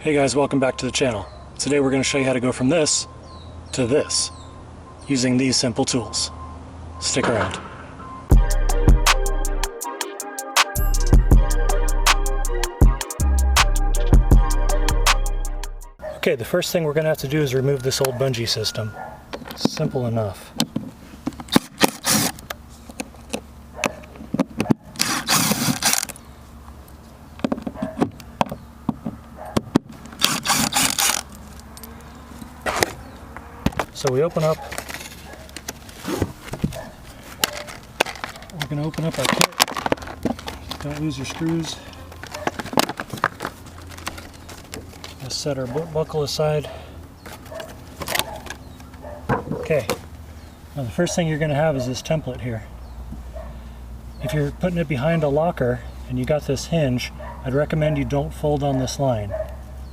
Hey guys, welcome back to the channel. Today we're going to show you how to go from this to this using these simple tools. Stick around. Okay, the first thing we're going to have to do is remove this old bungee system. Simple enough. So we open up, we're going to open up our kit. Don't lose your screws. Just set our buckle aside. Okay, now the first thing you're going to have is this template here. If you're putting it behind a locker and you got this hinge, I'd recommend you don't fold on this line.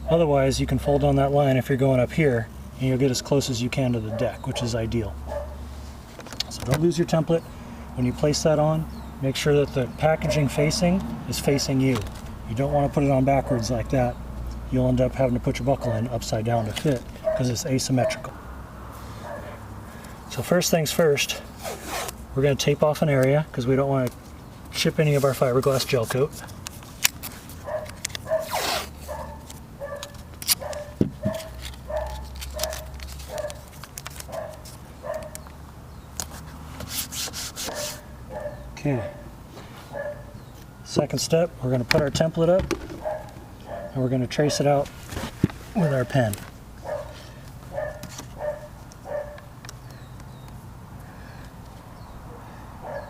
Otherwise you can fold on that line if you're going up here, and you'll get as close as you can to the deck, which is ideal. So don't lose your template. When you place that on, make sure that the packaging facing is facing you. You don't want to put it on backwards like that. You'll end up having to put your buckle in upside down to fit because it's asymmetrical. So first things first, we're going to tape off an area because we don't want to chip any of our fiberglass gel coat. Okay, second step, we're going to put our template up and we're going to trace it out with our pen.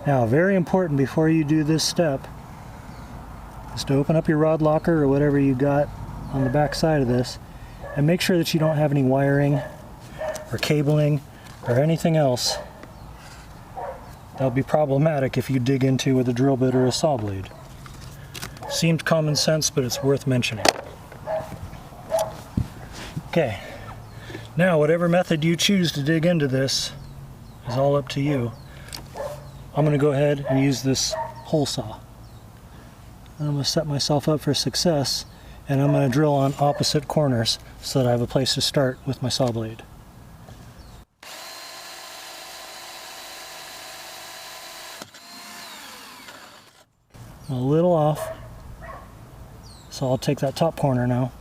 Now, very important before you do this step is to open up your rod locker or whatever you got on the back side of this and make sure that you don't have any wiring or cabling or anything else that'll be problematic if you dig into with a drill bit or a saw blade. Seemed common sense, but it's worth mentioning. Okay, now whatever method you choose to dig into this is all up to you. I'm going to go ahead and use this hole saw. I'm going to set myself up for success, and I'm going to drill on opposite corners so that I have a place to start with my saw blade. I'm a little off, so I'll take that top corner now.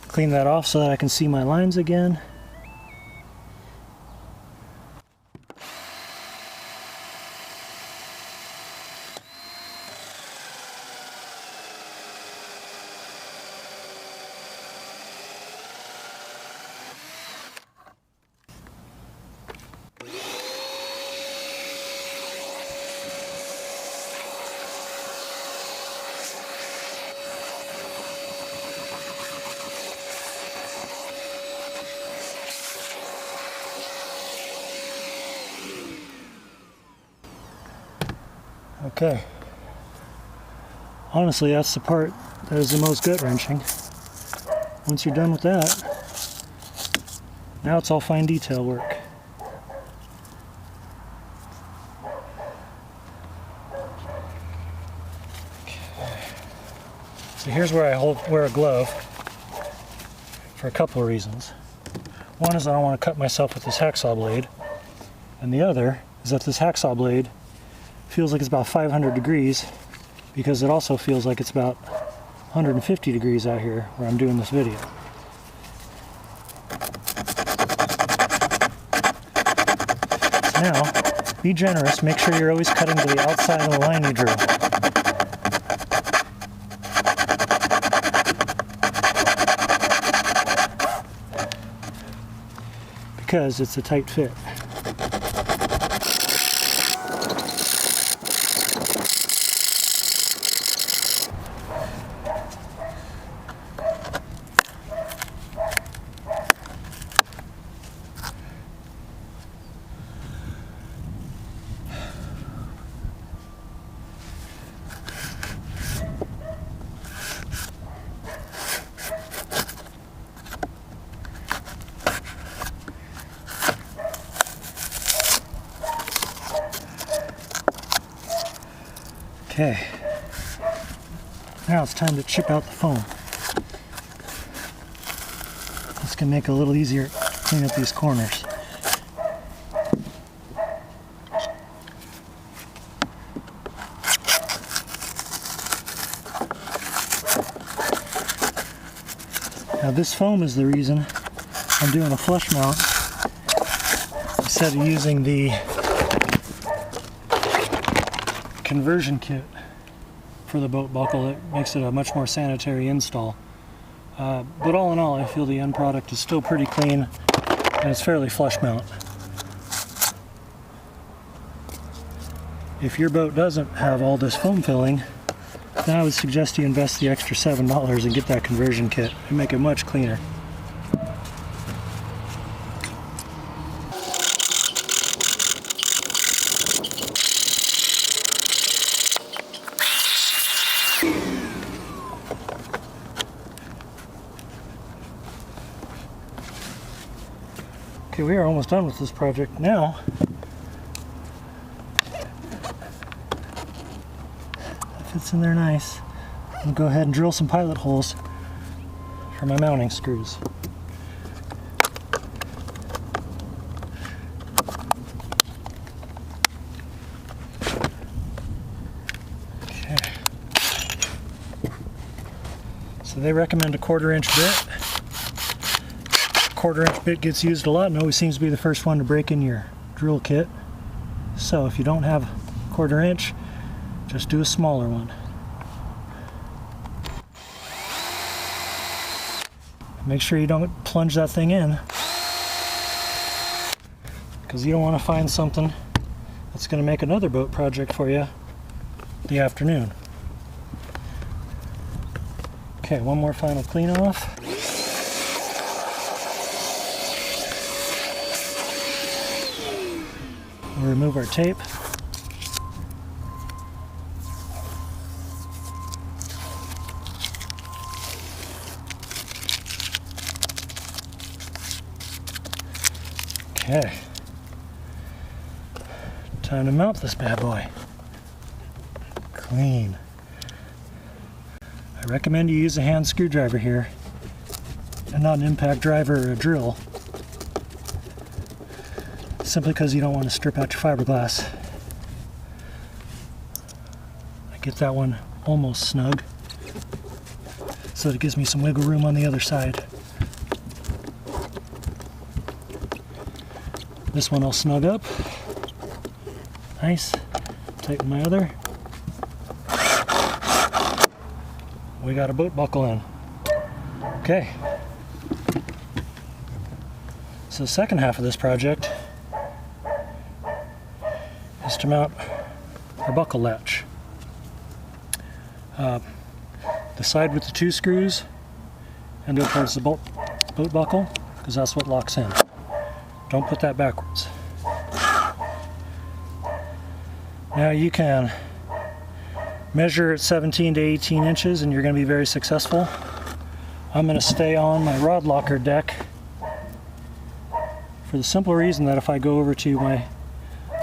Clean that off so that I can see my lines again. Okay, honestly that's the part that is the most gut-wrenching. Once you're done with that, now it's all fine detail work. Okay. So here's where I wear a glove for a couple of reasons. One is I don't want to cut myself with this hacksaw blade, and the other is that this hacksaw blade feels like it's about 500 degrees because it also feels like it's about 150 degrees out here where I'm doing this video. So now, be generous, make sure you're always cutting to the outside of the line you drew. Because it's a tight fit. Okay, now it's time to chip out the foam. This can make it a little easier to clean up these corners. Now this foam is the reason I'm doing a flush mount instead of using the conversion kit for the boat buckle. It makes it a much more sanitary install. But all in all, I feel the end product is still pretty clean and it's fairly flush mount. If your boat doesn't have all this foam filling, then I would suggest you invest the extra $7 and get that conversion kit and make it much cleaner. Okay, we are almost done with this project now. It fits in there nice. I'm going to go ahead and drill some pilot holes for my mounting screws. Okay. So they recommend a 1/4 inch bit. 1/4 inch bit gets used a lot and always seems to be the first one to break in your drill kit. So if you don't have 1/4 inch, just do a smaller one. Make sure you don't plunge that thing in, because you don't want to find something that's going to make another boat project for you the afternoon. Okay, one more final clean off. We'll remove our tape. Okay, time to mount this bad boy. Clean. I recommend you use a hand screwdriver here and not an impact driver or a drill, simply because you don't want to strip out your fiberglass. I get that one almost snug so that it gives me some wiggle room on the other side. This one I'll snug up. Nice. Tighten my other. We got a boat buckle in. Okay. So the second half of this project is to mount our buckle latch. The side with the 2 screws and go towards the boat buckle, because that's what locks in. Don't put that backwards. Now you can measure at 17 to 18 inches and you're going to be very successful. I'm going to stay on my rod locker deck for the simple reason that if I go over to my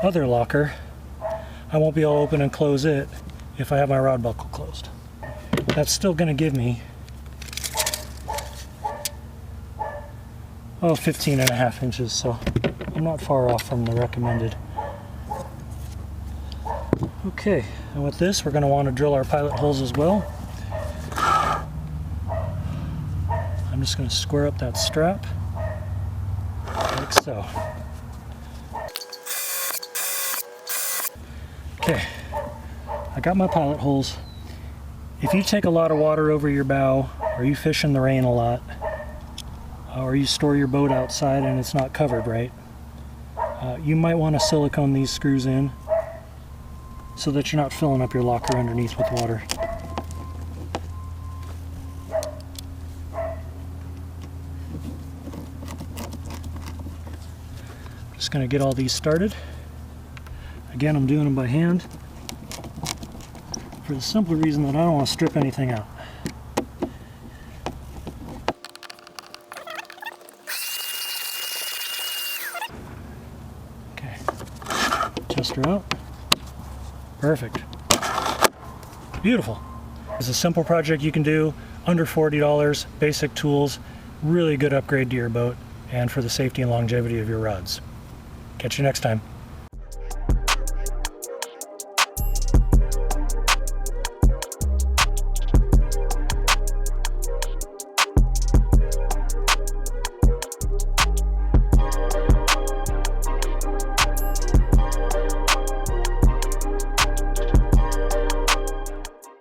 other locker, I won't be able to open and close it if I have my rod buckle closed. That's still going to give me 15.5 inches, so I'm not far off from the recommended. Okay, and with this we're going to want to drill our pilot holes as well. I'm just going to square up that strap like so. Okay, I got my pilot holes. If you take a lot of water over your bow, or you fish in the rain a lot, or you store your boat outside and it's not covered right, you might want to silicone these screws in so that you're not filling up your locker underneath with water. Just going to get all these started. Again, I'm doing them by hand for the simple reason that I don't want to strip anything out. Okay, test her out. Perfect. Beautiful. It's a simple project you can do, under $40, basic tools, really good upgrade to your boat and for the safety and longevity of your rods. Catch you next time.